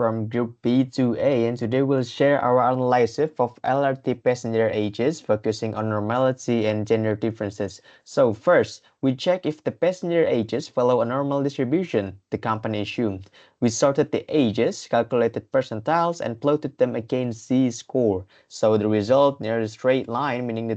from Group B2A, and today we'll share our analysis of LRT passenger ages, focusing on normality and gender differences. So first, we check if the passenger ages follow a normal distribution, the company assumed. We sorted the ages, calculated percentiles, and plotted them against Z-score. So the result near a straight line, meaning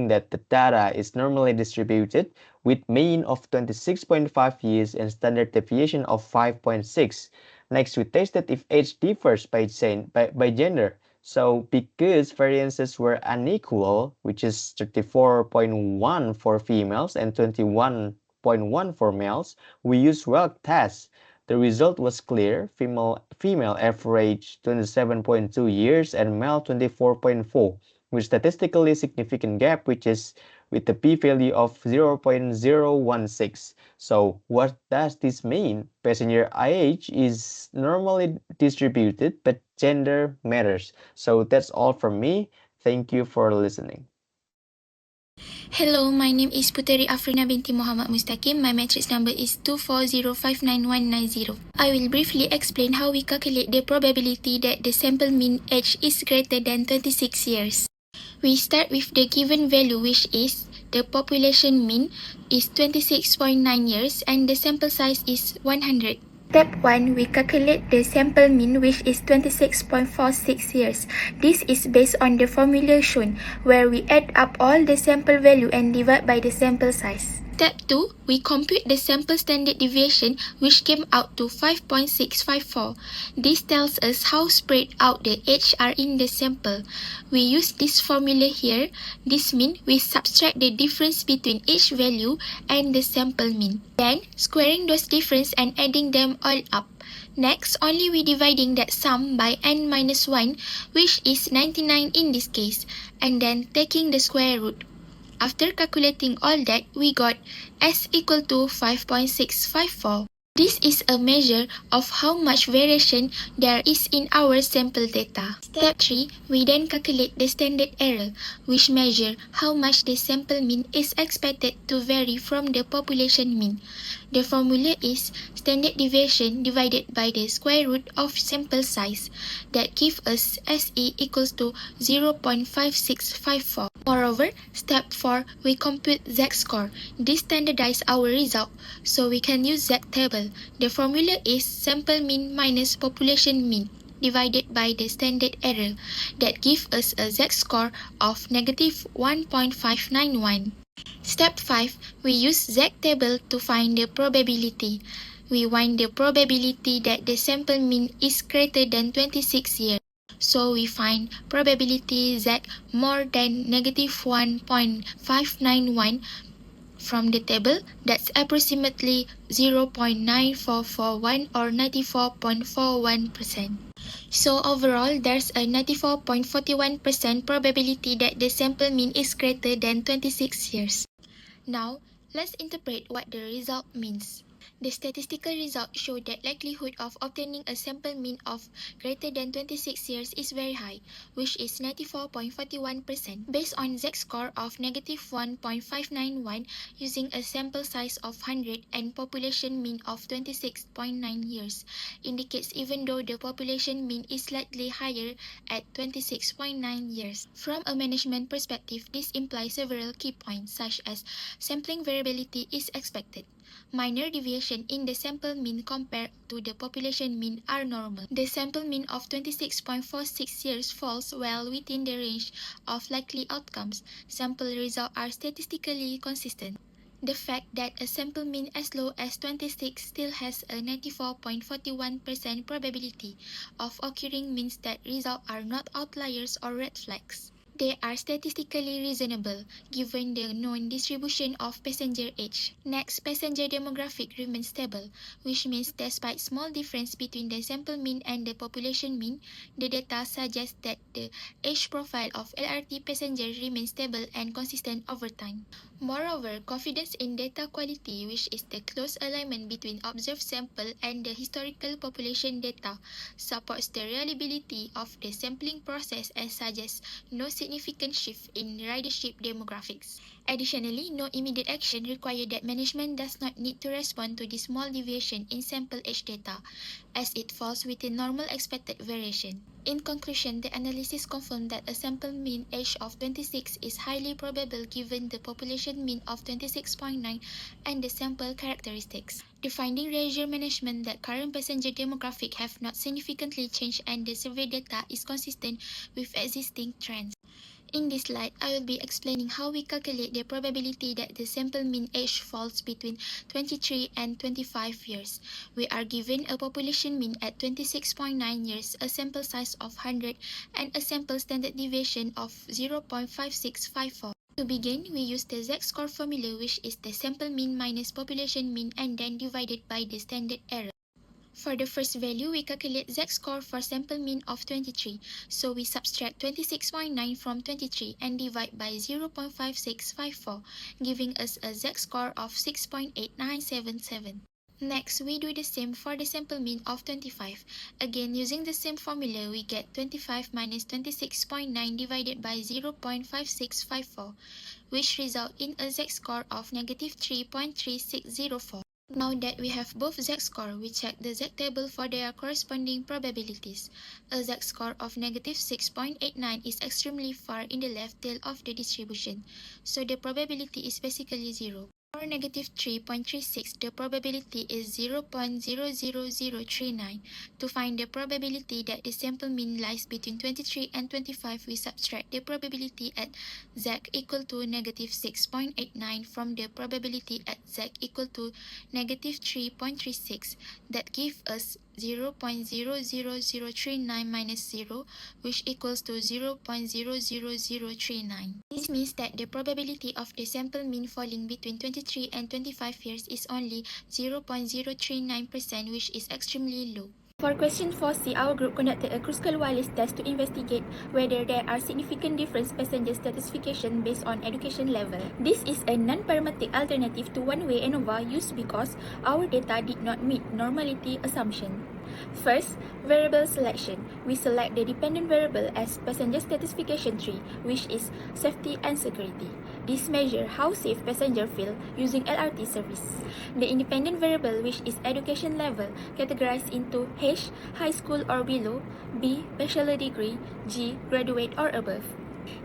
that the data is normally distributed with mean of 26.5 years and standard deviation of 5.6. Next, we tested if age differs by gender. So because variances were unequal, which is 34.1 for females and 21.1 for males, we used Welk tests. The result was clear. Female average 27.2 years and male 24.4, with statistically significant gap, which is with the p-value of 0.016. So what does this mean? Passenger age is normally distributed, but gender matters. So that's all from me. Thank you for listening. Hello, my name is Puteri Afrina binti Muhammad Mustaqim. My matrix number is 240599190. I will briefly explain how we calculate the probability that the sample mean age is greater than 26 years. We start with the given value, which is the population mean is 26.9 years and the sample size is 100. Step 1, we calculate the sample mean, which is 26.46 years. This is based on the formula shown, where we add up all the sample value and divide by the sample size. Step 2, we compute the sample standard deviation, which came out to 5.654. This tells us how spread out the age are in the sample. We use this formula here. This means we subtract the difference between each value and the sample mean. Then, squaring those difference and adding them all up. Next, only we dividing that sum by n minus 1, which is 99 in this case, and then taking the square root. After calculating all that, we got S equal to 5.654. This is a measure of how much variation there is in our sample data. Step 3, we then calculate the standard error, which measure how much the sample mean is expected to vary from the population mean. The formula is standard deviation divided by the square root of sample size. That gives us SE equals to 0.5654. Moreover, step 4, we compute Z-score. This standardizes our result, so we can use Z-table. The formula is sample mean minus population mean divided by the standard error. That gives us a Z-score of negative 1.591. Step 5, we use Z-table to find the probability. We find the probability that the sample mean is greater than 26 years. So we find probability Z more than negative 1.591 from the table. That's approximately 0.9441 or 94.41%. So overall, there's a 94.41% probability that the sample mean is greater than 26 years. Now, let's interpret what the result means. The statistical results show that likelihood of obtaining a sample mean of greater than 26 years is very high, which is 94.41%, based on Z-score of negative 1.591 using a sample size of 100 and population mean of 26.9 years, indicates even though the population mean is slightly higher at 26.9 years. From a management perspective, this implies several key points such as sampling variability is expected. Minor deviation in the sample mean compared to the population mean are normal. The sample mean of 26.46 years falls well within the range of likely outcomes. Sample results are statistically consistent. The fact that a sample mean as low as 26 still has a 94.41% probability of occurring means that results are not outliers or red flags. They are statistically reasonable given the known distribution of passenger age. Next, passenger demographic remains stable, which means despite small difference between the sample mean and the population mean, the data suggests that the age profile of LRT passengers remains stable and consistent over time. Moreover, confidence in data quality, which is the close alignment between observed sample and the historical population data, supports the reliability of the sampling process and suggests no significant shift in ridership demographics. Additionally, no immediate action required that management does not need to respond to the small deviation in sample age data, as it falls within normal expected variation. In conclusion, the analysis confirmed that a sample mean age of 26 is highly probable given the population mean of 26.9 and the sample characteristics. The finding reassure management that current passenger demographic have not significantly changed and the survey data is consistent with existing trends. In this slide, I will be explaining how we calculate the probability that the sample mean age falls between 23 and 25 years. We are given a population mean at 26.9 years, a sample size of 100, and a sample standard deviation of 0.5654. To begin, we use the z-score formula, which is the sample mean minus population mean and then divided by the standard error. For the first value, we calculate z-score for sample mean of 23. So we subtract 26.9 from 23 and divide by 0.5654, giving us a z-score of 6.8977. Next, we do the same for the sample mean of 25. Again, using the same formula, we get 25 minus 26.9 divided by 0.5654, which result in a z-score of negative 3.3604. Now that we have both z-score, we check the z-table for their corresponding probabilities. A z-score of negative 6.89 is extremely far in the left tail of the distribution, so the probability is basically 0. For negative 3.36, the probability is 0.00039. To find the probability that the sample mean lies between 23 and 25, we subtract the probability at z equal to negative 6.89 from the probability at z equal to negative 3.36. That gives us 0.00039 minus 0, which equals to 0.00039. This means that the probability of the sample mean falling between 23 and 25 years is only 0.039%, which is extremely low. For question 4C, our group conducted a Kruskal-Wallis test to investigate whether there are significant difference passenger stratification based on education level. This is a non-parametric alternative to one-way ANOVA used because our data did not meet normality assumption. First, variable selection. We select the dependent variable as passenger stratification tree, which is safety and security. This measures how safe passengers feel using LRT service. The independent variable, which is education level, categorized into H, high school or below, B, bachelor degree, G, graduate or above.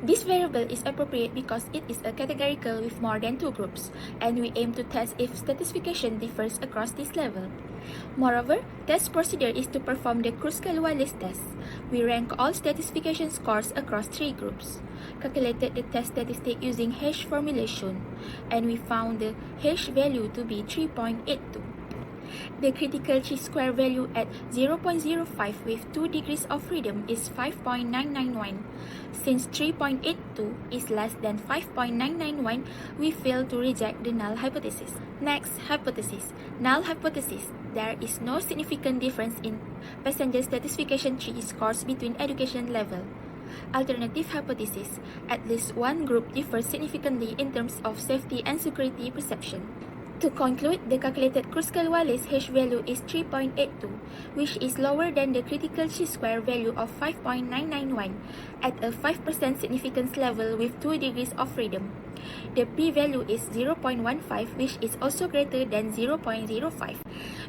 This variable is appropriate because it is a categorical with more than two groups, and we aim to test if stratification differs across this level. Moreover, test procedure is to perform the Kruskal-Wallis test. We rank all stratification scores across three groups, calculated the test statistic using H formulation, and we found the H value to be 3.82. The critical chi-square value at 0.05 with 2 degrees of freedom is 5.991. Since 3.82 is less than 5.991, we fail to reject the null hypothesis. Next, hypothesis. Null hypothesis. There is no significant difference in passenger stratification tree scores between education level. Alternative hypothesis. At least one group differs significantly in terms of safety and security perception. To conclude, the calculated Kruskal-Wallis H value is 3.82, which is lower than the critical chi-square value of 5.991 at a 5% significance level with 2 degrees of freedom. The p-value is 0.15, which is also greater than 0.05.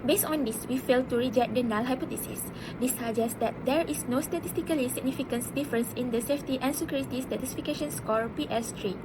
Based on this, we fail to reject the null hypothesis. This suggests that there is no statistically significant difference in the safety and security stratification score PS3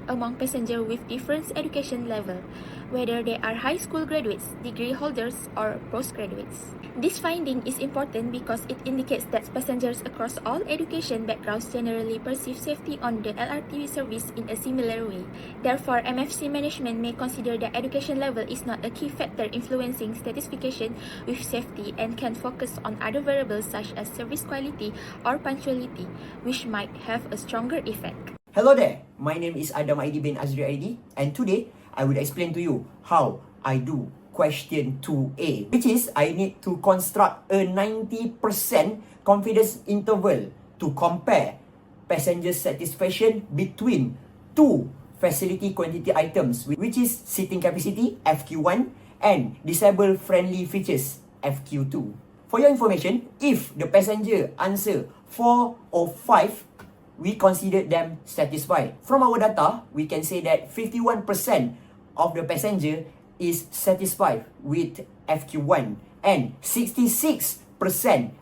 among passengers with different education level, whether they are high school graduates, degree holders, or postgraduates. This finding is important because it indicates that passengers across all education backgrounds generally perceive safety on the LRT service in a similar way. Therefore, MFC management may consider that education level is not a key factor influencing stratification with safety and can focus on other variables such as service quality or punctuality, which might have a stronger effect. Hello there, my name is Adam Aidi bin Azri Aidi, and today I will explain to you how I do question 2A, which is I need to construct a 90% confidence interval to compare passenger satisfaction between two facility quantity items, which is seating capacity FQ1 and disabled friendly features FQ2. For your information, if the passenger answer 4 or 5, we considered them satisfied. From our data, we can say that 51% of the passenger is satisfied with FQ1 and 66%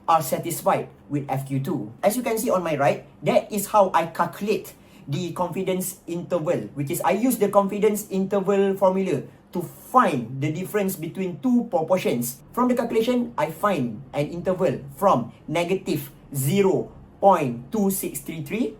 are satisfied with FQ2. As you can see on my right, that is how I calculate the confidence interval, which is I use the confidence interval formula to find the difference between two proportions. From the calculation, I find an interval from negative 0.2633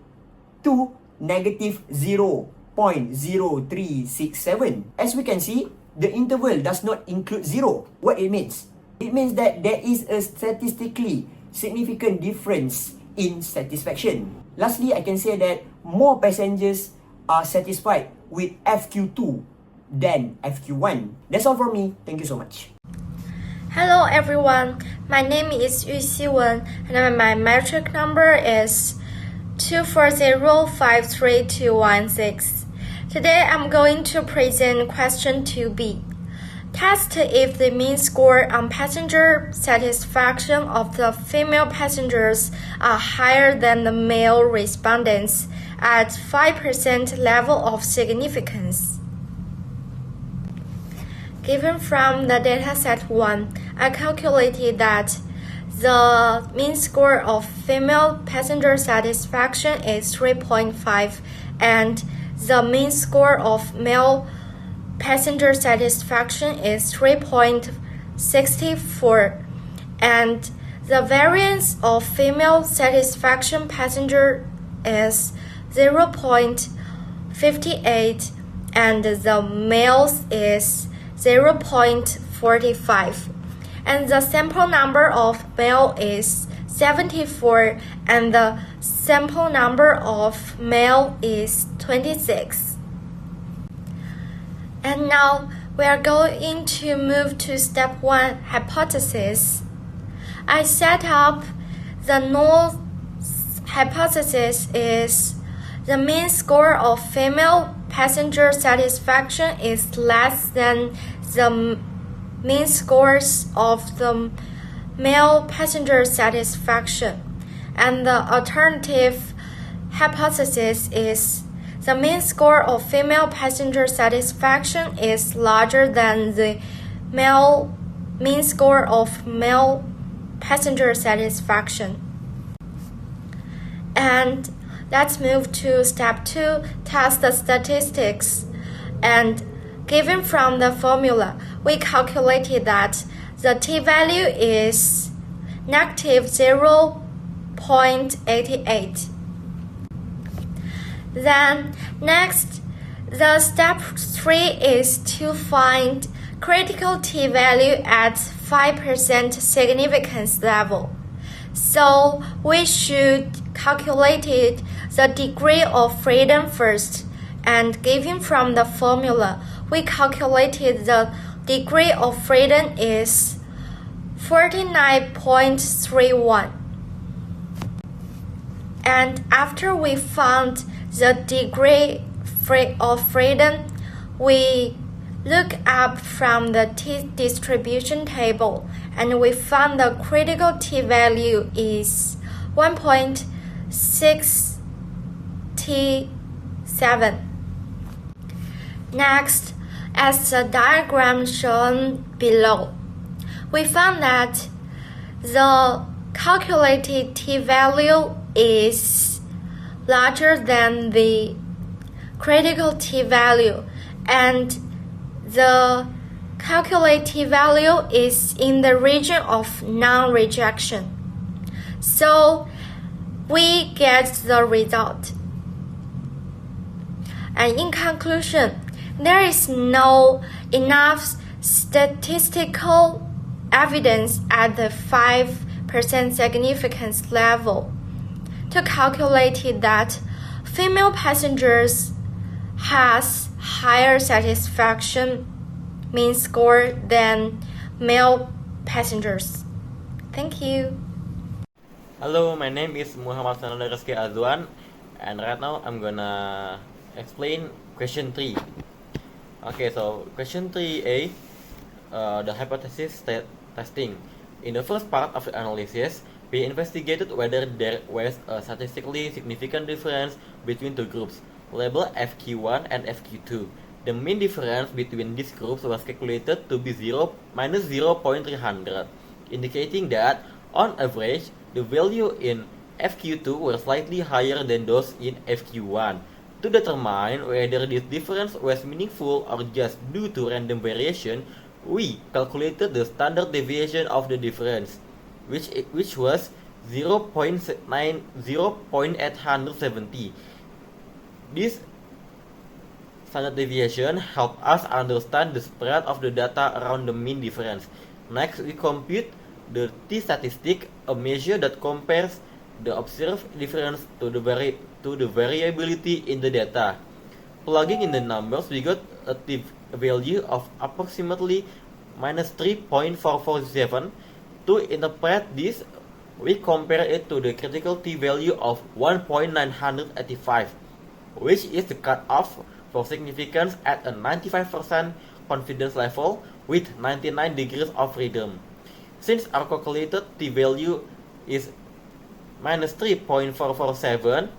to negative 0.0367. As we can see, the interval does not include zero. What it means? It means that there is a statistically significant difference in satisfaction. Lastly, I can say that more passengers are satisfied with FQ2 than FQ1. That's all from me. Thank you so much. Hello everyone, my name is Yu Xiwen and my metric number is 240532216. Today I'm going to present question 2b. Test if the mean score on passenger satisfaction of the female passengers are higher than the male respondents at 5% level of significance. Given from the dataset 1, I calculated that the mean score of female passenger satisfaction is 3.5 and the mean score of male passenger satisfaction is 3.64 and the variance of female satisfaction passenger is 0.58 and the males is 0.45 and the sample number of male is 74 and the sample number of male is 26. And now we are going to move to step 1 hypothesis. I set up the null hypothesis is the mean score of female passenger satisfaction is less than the mean scores of the male passenger satisfaction. And the alternative hypothesis is the mean score of female passenger satisfaction is larger than the mean score of male passenger satisfaction. And let's move to step 2, test the statistics. And given from the formula, we calculated that the t-value is negative 0.88. Then next, the step 3 is to find critical t-value at 5% significance level. So we should calculate the degree of freedom first, and given from the formula, we calculated the degree of freedom is 49.31. And after we found the degree of freedom, we look up from the t-distribution table and we found the critical t-value is 1.6T7. Next, as the diagram shown below, we found that the calculated t-value is larger than the critical t-value and the calculated t-value is in the region of non-rejection. So we get the result. And in conclusion, there is no enough statistical evidence at the 5% significance level to calculate that female passengers has higher satisfaction mean score than male passengers. Thank you. Hello, my name is Muhammad Sananda Rizky Azwan, and right now I'm gonna explain question 3. Okay, so question 3a, the hypothesis testing. In the first part of the analysis, We investigated whether there was a statistically significant difference between two groups, labeled FQ1 and FQ2. The mean difference between these groups was calculated to be minus 0.300, indicating that, on average, the value in FQ2 were slightly higher than those in FQ1. To determine whether this difference was meaningful or just due to random variation, we calculated the standard deviation of the difference, which was 0.870. This standard deviation helped us understand the spread of the data around the mean difference. Next, we compute the t-statistic, a measure that compares the observed difference to the variability in the data. Plugging in the numbers, we got a t-value of approximately minus 3.447. To interpret this, we compare it to the critical t-value of 1.985, which is the cutoff for significance at a 95% confidence level with 99 degrees of freedom. Since our calculated t-value is minus 3.447,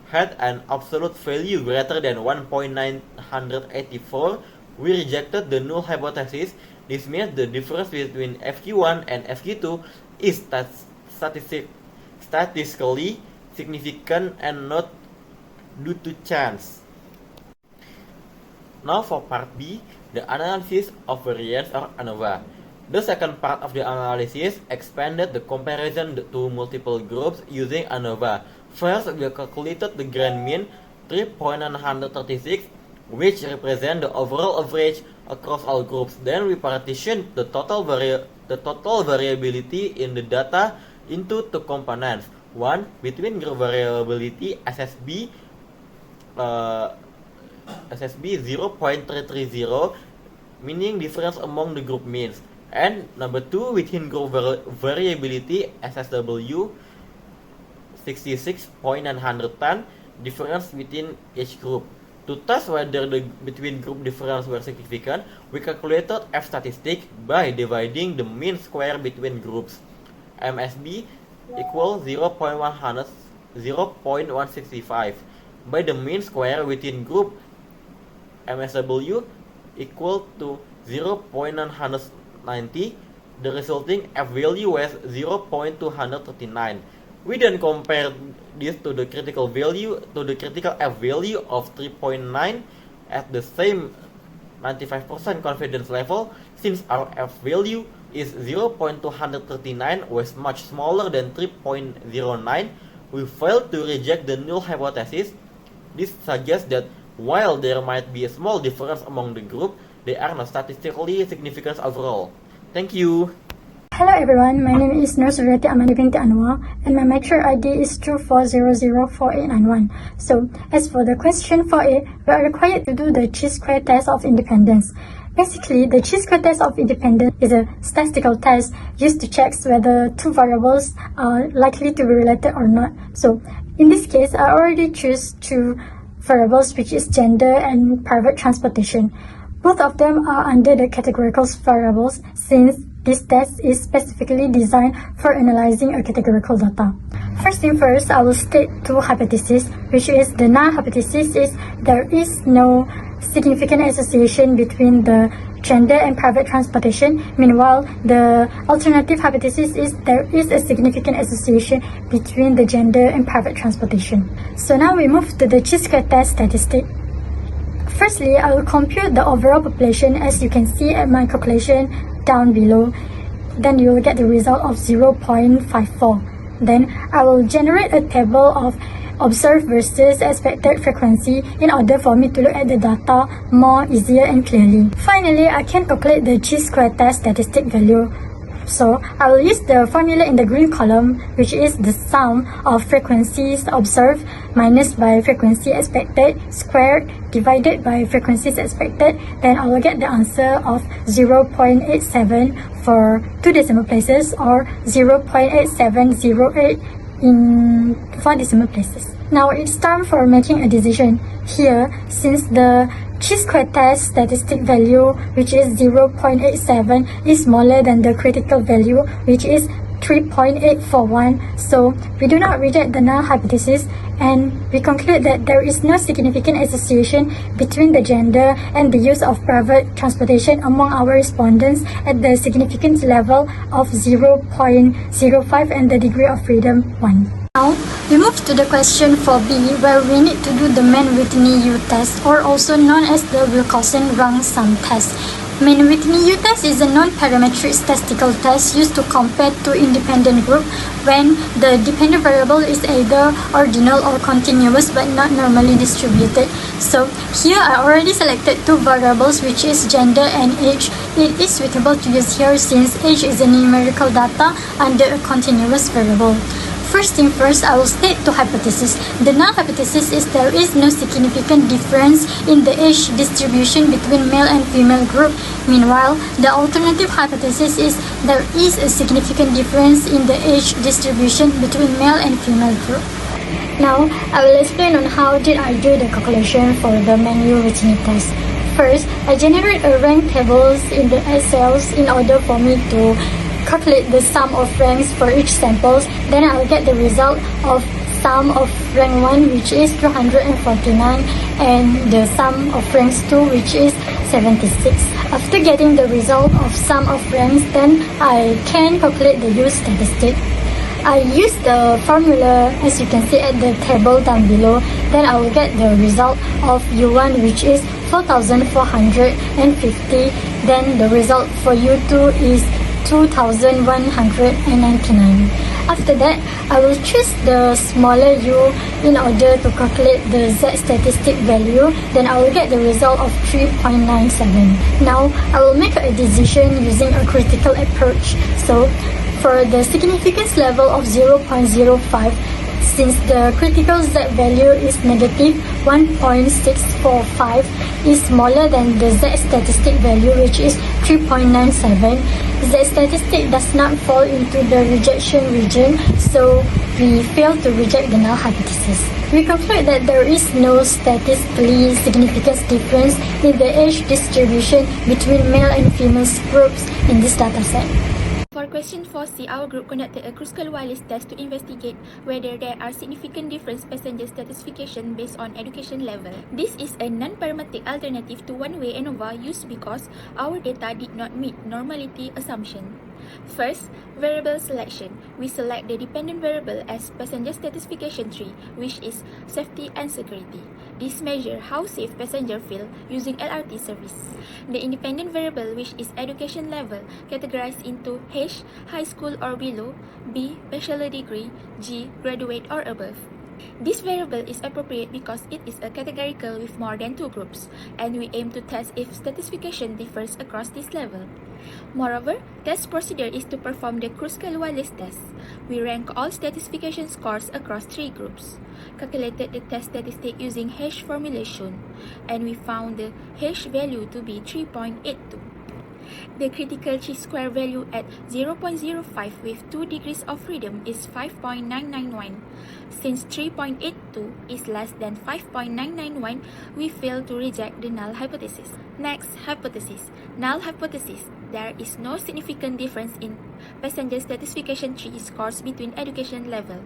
had an absolute value greater than 1.984, we rejected the null hypothesis. This means the difference between FQ1 and FQ2 is statistically significant and not due to chance. Now for part B, the analysis of variance or ANOVA. The second part of the analysis expanded the comparison to multiple groups using ANOVA. First, we calculated the grand mean 3.936, which represent the overall average across all groups. Then we partitioned the total variability in the data into two components. One, between group variability SSB 0.330, meaning difference among the group means. And number two, within group variability SSW 66.910, difference within each group. To test whether the between group difference were significant, we calculated F statistic by dividing the mean square between groups. MSB equals 0.165 by the mean square within group MSW equal to 0.990. The resulting F value was 0.239. We then compared this to the critical F value of 3.9 at the same 95% confidence level. Since our F value is 0.239 was much smaller than 3.09, we failed to reject the null hypothesis. This suggests that while there might be a small difference among the group, they are not statistically significant overall. Thank you. Hello everyone, my name is Nur Suryati Amani binti Anwar and my lecture ID is 24004891. So, as for the question 4A, we are required to do the chi-square test of independence. Basically, the chi-square test of independence is a statistical test used to check whether two variables are likely to be related or not. So, in this case, I already choose two variables, which is gender and private transportation. Both of them are under the categorical variables since this test is specifically designed for analyzing a categorical data. First thing first, I will state two hypotheses, which is the null hypothesis is there is no significant association between the gender and private transportation. Meanwhile, the alternative hypothesis is there is a significant association between the gender and private transportation. So now we move to the chi-square test statistic. Firstly, I will compute the overall population as you can see at my calculation down below. Then you will get the result of 0.54. Then I will generate a table of observed versus expected frequency in order for me to look at the data more easier and clearly. Finally, I can calculate the chi-square test statistic value. So I will use the formula in the green column, which is the sum of frequencies observed minus by frequency expected squared divided by frequencies expected. Then I will get the answer of 0.87 for 2 decimal places or 0.8708 in 4 decimal places. Now it's time for making a decision. Here, since the chi-square test statistic value, which is 0.87, is smaller than the critical value, which is 3.841. So we do not reject the null hypothesis, and we conclude that there is no significant association between the gender and the use of private transportation among our respondents at the significance level of 0.05 and the degree of freedom 1. Now, we move to the question for B, where we need to do the Mann-Whitney-U test, or also known as the Wilcoxon-Rank sum test. Mann-Whitney-U test is a non-parametric statistical test used to compare two independent groups when the dependent variable is either ordinal or continuous but not normally distributed. So here I already selected two variables, which is gender and age. It is suitable to use here since age is a numerical data under a continuous variable. First thing first, I will state two hypotheses. The null hypothesis is there is no significant difference in the age distribution between male and female group. Meanwhile, the alternative hypothesis is there is a significant difference in the age distribution between male and female group. Now, I will explain on how did I do the calculation for the Mann-Whitney test. First, I generate a rank tables in the Excels in order for me to calculate the sum of ranks for each samples. Then I'll get the result of sum of rank 1, which is 249, and the sum of ranks 2, which is 76. After getting the result of sum of ranks, then I can calculate the U statistic. I use the formula as you can see at the table down below. Then I will get the result of U1, which is 4,450. Then the result for U2 is 2,199. After that, I will choose the smaller u in order to calculate the z statistic value. Then I will get the result of 3.97. Now, I will make a decision using a critical approach. So, for the significance level of 0.05, since the critical z value is negative 1.645, is smaller than the z statistic value, which is 3.97. Z statistic does not fall into the rejection region, so we fail to reject the null hypothesis. We conclude that there is no statistically significant difference in the age distribution between male and female groups in this dataset. For question 4C, our group conducted a Kruskal-Wallis test to investigate whether there are significant difference passenger stratification based on education level. This is a non-parametric alternative to one-way ANOVA used because our data did not meet normality assumption. First, variable selection. We select the dependent variable as passenger stratification tree, which is safety and security. This measures how safe passengers feel using LRT service. The independent variable, which is education level, categorized into H, high school or below, B, bachelor degree, G, graduate or above. This variable is appropriate because it is a categorical with more than two groups, and we aim to test if stratification differs across this level. Moreover, test procedure is to perform the Kruskal-Wallis test. We rank all stratification scores across three groups, calculated the test statistic using H formulation, and we found the H value to be 3.82. The critical chi-square value at 0.05 with 2 degrees of freedom is 5.991. Since 3.82 is less than 5.991, we fail to reject the null hypothesis. Next, hypothesis. Null hypothesis. There is no significant difference in passenger stratification tree scores between education level.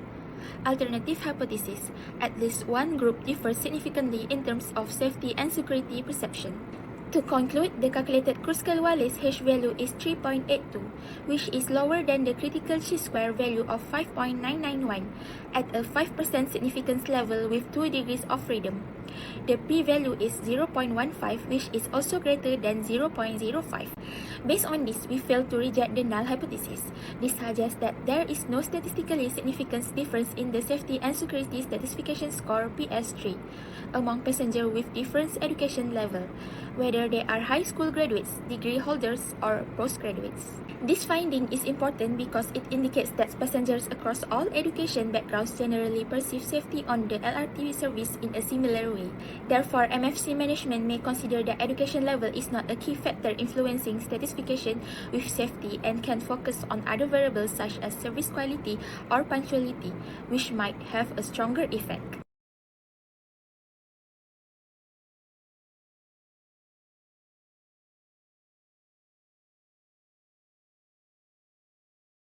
Alternative hypothesis. At least one group differs significantly in terms of safety and security perception. To conclude, the calculated Kruskal-Wallis H value is 3.82, which is lower than the critical chi-square value of 5.991 at a 5% significance level with 2 degrees of freedom. The p-value is 0.15, which is also greater than 0.05. Based on this, we fail to reject the null hypothesis. This suggests that there is no statistically significant difference in the safety and security stratification score PS3 among passengers with different education level, whether they are high school graduates, degree holders, or postgraduates. This finding is important because it indicates that passengers across all education backgrounds generally perceive safety on the LRT service in a similar way. Therefore, MFC management may consider that education level is not a key factor influencing stratification with safety and can focus on other variables such as service quality or punctuality, which might have a stronger effect.